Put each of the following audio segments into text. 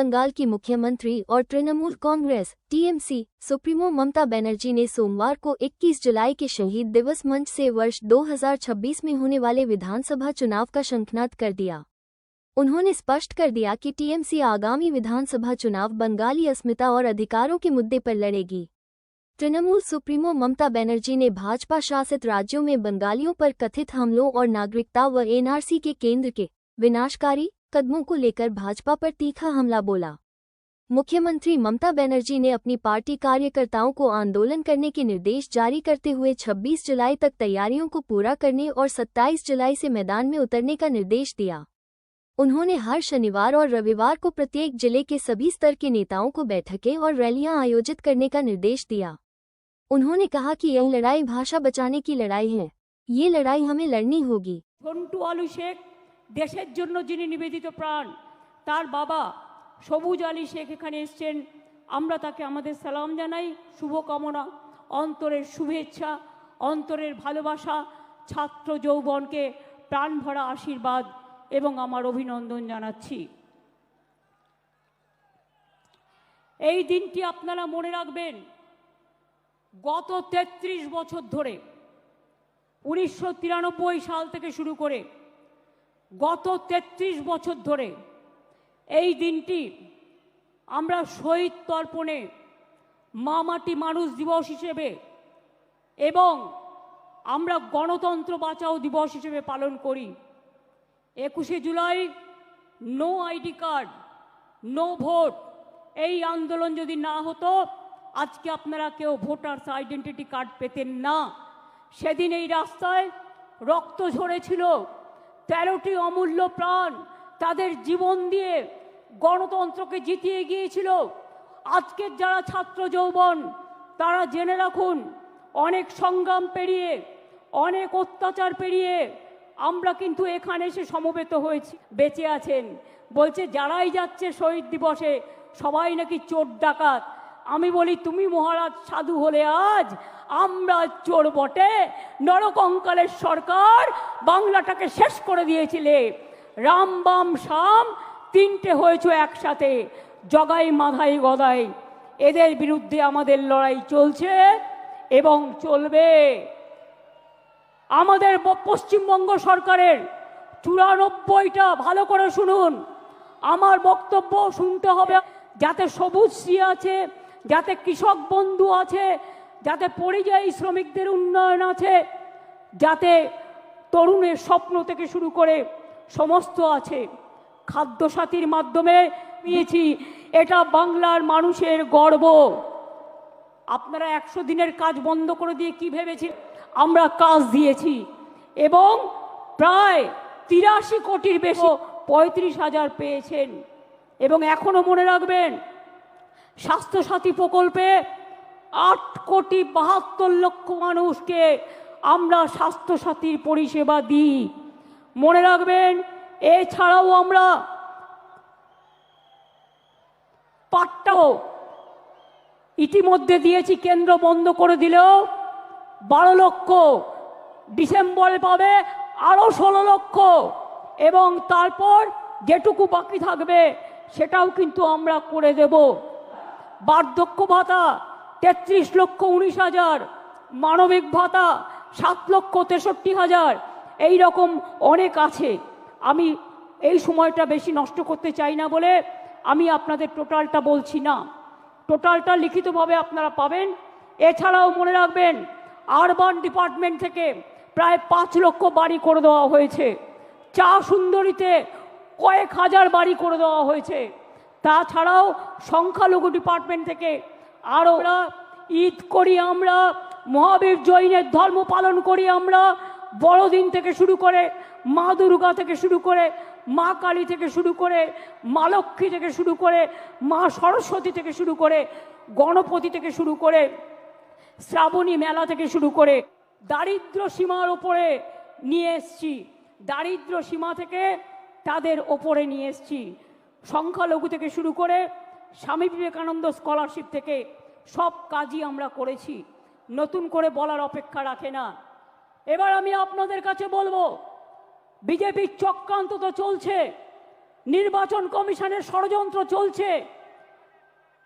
बंगाल की मुख्यमंत्री और तृणमूल कांग्रेस (टीएमसी) सुप्रीमो ममता बनर्जी ने सोमवार को 21 जुलाई के शहीद दिवस मंच से वर्ष 2026 में होने वाले विधानसभा चुनाव का शंखनाद कर दिया। उन्होंने स्पष्ट कर दिया कि टीएमसी आगामी विधानसभा चुनाव बंगाली अस्मिता और अधिकारों के मुद्दे पर लड़ेगी। तृणमूल सुप्रीमो ममता बनर्जी ने भाजपा शासित राज्यों में बंगालियों पर कथित हमलों और नागरिकता व एनआरसी के केंद्र के विनाशकारी कदमों को लेकर भाजपा पर तीखा हमला बोला। मुख्यमंत्री ममता बनर्जी ने अपनी पार्टी कार्यकर्ताओं को आंदोलन करने के निर्देश जारी करते हुए 26 जुलाई तक तैयारियों को पूरा करने और 27 जुलाई से मैदान में उतरने का निर्देश दिया। उन्होंने हर शनिवार और रविवार को प्रत्येक जिले के सभी स्तर के नेताओं को बैठकें और रैलियां आयोजित करने का निर्देश दिया। उन्होंने कहा कि यह लड़ाई भाषा बचाने की लड़ाई है। ये लड़ाई हमें लड़नी होगी। দেশের জন্য যিনি নিবেদিত প্রাণ তার বাবা সবুজ আলী শেখ এখানে এসেছেন। আমরা তাকে আমাদের সালাম জানাই, শুভকামনা, অন্তরের শুভেচ্ছা, অন্তরের ভালোবাসা, ছাত্র যৌবনকে প্রাণ ভরা আশীর্বাদ এবং আমার অভিনন্দন জানাচ্ছি। এই দিনটি আপনারা মনে রাখবেন, গত 33 বছর ধরে 1993 সাল থেকে শুরু করে গত 33 বছর ধরে এই দিনটি আমরা শহীদ তর্পণে মা মাটি মানুষ দিবস হিসেবে এবং আমরা গণতন্ত্র বাঁচাও দিবস হিসেবে পালন করি। 21শে জুলাই no ID card, no vote, এই আন্দোলন যদি না হতো আজকে আপনারা কেউ ভোটার্স আইডেন্টিটি কার্ড পেতেন না। সেদিন এই রাস্তায় রক্ত ঝরেছিল, 13টি অমূল্য প্রাণ তাদের জীবন দিয়ে গণতন্ত্রকে জিতিয়ে গিয়েছিল। আজকের যারা ছাত্র যৌবন তারা জেনে রাখুন, অনেক সংগ্রাম পেরিয়ে, অনেক অত্যাচার পেরিয়ে আমরা কিন্তু এখানে এসে সমবেত হয়েছি, বেঁচে আছেন। বলছে যারাই যাচ্ছে শহীদ দিবসে সবাই নাকি চোর ডাকাত। আমি বলি তুমি মহারাজ সাধু হলে আজ আমরা চোর বটে। নরকঙ্কালের সরকার বাংলাটাকে শেষ করে দিয়েছিলে। রাম বাম শাম তিনটে হয়েছে একসাথে, জগাই মাধাই গদাই। এদের বিরুদ্ধে আমাদের লড়াই চলছে এবং চলবে। আমাদের পশ্চিমবঙ্গ সরকারের 94টা, ভালো করে শুনুন, আমার বক্তব্য শুনতে হবে, যাতে সবুজ শ্রী আছে, যাতে কৃষক বন্ধু আছে, যাতে পরিযায়ী শ্রমিকদের উন্নয়ন আছে, যাতে তরুণের স্বপ্ন থেকে শুরু করে সমস্ত আছে। খাদ্যসাথীর মাধ্যমে পেয়েছি, এটা বাংলার মানুষের গর্ব। আপনারা 100 দিনের কাজ বন্ধ করে দিয়ে কি ভেবেছেন? আমরা কাজ দিয়েছি এবং প্রায় 83 কোটির বেশি 35,000 পেয়েছেন। এবং এখনো মনে রাখবেন, স্বাস্থ্যসাথী প্রকল্পে 8 কোটি 72 লক্ষ মানুষকে আমরা স্বাস্থ্যসাথীর পরিষেবা দিই। মনে রাখবেন, এছাড়াও আমরা পাট্টাও ইতিমধ্যে দিয়েছি। কেন্দ্র বন্ধ করে দিলেও 12 লক্ষ, ডিসেম্বরে পাবে আরো 16 লক্ষ, এবং তারপর যেটুকু বাকি থাকবে সেটাও কিন্তু আমরা করে দেব। বার্ধক্য ভাতা 33,19,000, মানবিক ভাতা 7,63,000, এই রকম অনেক আছে। আমি এই সময়টা বেশি নষ্ট করতে চাই না বলে আমি আপনাদের টোটালটা বলছি না, টোটালটা লিখিতভাবে আপনারা পাবেন। এছাড়াও মনে রাখবেন, আরবান ডিপার্টমেন্ট থেকে প্রায় 5 লক্ষ বাড়ি করে দেওয়া হয়েছে। চা সুন্দরীতে কয়েক হাজার বাড়ি করে দেওয়া হয়েছে। তাছাড়াও সংখ্যালঘু ডিপার্টমেন্ট থেকে আরও ঈদ করি আমরা, মহাবীর জৈনের ধর্ম পালন করি আমরা, বড়দিন থেকে শুরু করে, মা দুর্গা থেকে শুরু করে, মা কালী থেকে শুরু করে, মা লক্ষ্মী থেকে শুরু করে, মা সরস্বতী থেকে শুরু করে, গণপতি থেকে শুরু করে, শ্রাবণী মেলা থেকে শুরু করে দারিদ্র সীমার ওপরে নিয়ে এসছি। দারিদ্র সীমা থেকে তাদের ওপরে নিয়ে এসছি। সংখ্যালঘু থেকে শুরু করে স্বামী বিবেকানন্দ স্কলারশিপ থেকে সব কাজই আমরা করেছি। নতুন করে বলার অপেক্ষা রাখে না। এবার আমি আপনাদের কাছে বলবো, বিজেপির চক্রান্ত তো চলছে, নির্বাচন কমিশনের ষড়যন্ত্র চলছে,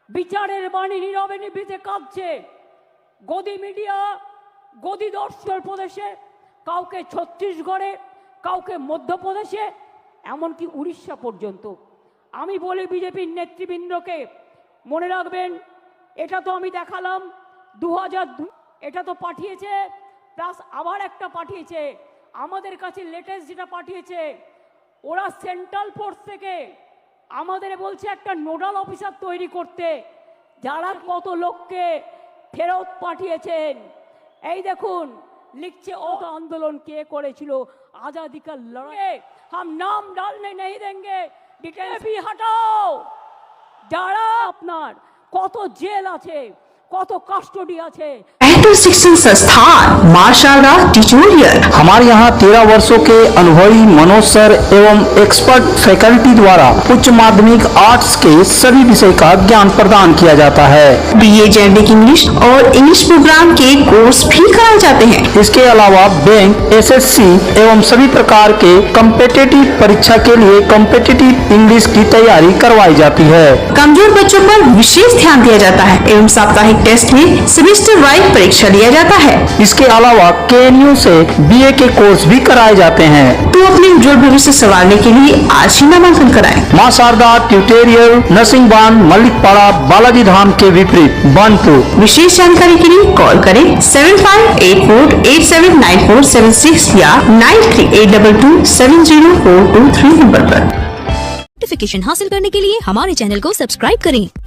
বিচারের বাণী নীরবে নিভৃতে কাঁদছে। গদি মিডিয়া, গদি দর্শন প্রদেশে, কাউকে ছত্তিশগড়ে, কাউকে মধ্যপ্রদেশে, এমনকি উড়িষ্যা পর্যন্ত। আমি বলি বিজেপির নেতৃবৃন্দকে, মনে রাখবেন, এটা তো আমি দেখালাম 2002, এটা তো পাঠিয়েছে, প্লাস আবার একটা পাঠিয়েছে আমাদের কাছে লেটেস্ট যেটা পাঠিয়েছে, ওরা সেন্ট্রাল ফোর্স থেকে আমাদের বলছে একটা নোডাল অফিসার তৈরি করতে, যারা কত লোককে ফেরত পাঠিয়েছেন। এই দেখুন লিখছে ও আন্দোলন কে করেছিল, आजादी का लड़ाई हम नाम डालने नहीं देंगे, डिटेल भी हटाओ। যারা আপনার কত জেল আছে, কত কাস্টডি আছে। बेहतर शिक्षण संस्थान मां शारदा ट्यूटोरियल। हमारे यहाँ 13 वर्षों के अनुभवी मनोज सर एवं एक्सपर्ट फैकल्टी द्वारा उच्च माध्यमिक आर्ट्स के सभी विषय का ज्ञान प्रदान किया जाता है। बीए जेनेरिक इंग्लिश और इंग्लिश प्रोग्राम के कोर्स भी कराए जाते हैं। इसके अलावा बैंक, एसएससी एवं सभी प्रकार के कॉम्पिटिटिव परीक्षा के लिए कॉम्पिटिटिव इंग्लिश की तैयारी करवाई जाती है। कमजोर बच्चों पर विशेष ध्यान दिया जाता है एवं साप्ताहिक टेस्ट में सेमेस्टर वाइज परीक्षा लिया जाता है। इसके अलावा KNU से BA के कोर्स भी कराए जाते हैं। तो अपने उज्जवल भविष्य संवारने के लिए आज ही नामांकन कराएं। मां शारदा ट्यूटोरियल, नरसिंहबान, मल्लिकपाड़ा, बालाजी धाम के विपरीत बनपुर। विशेष जानकारी के लिए कॉल करें 7584879476 या 9382270423 नंबर पर। नोटिफिकेशन हासिल करने के लिए हमारे चैनल को सब्सक्राइब करें और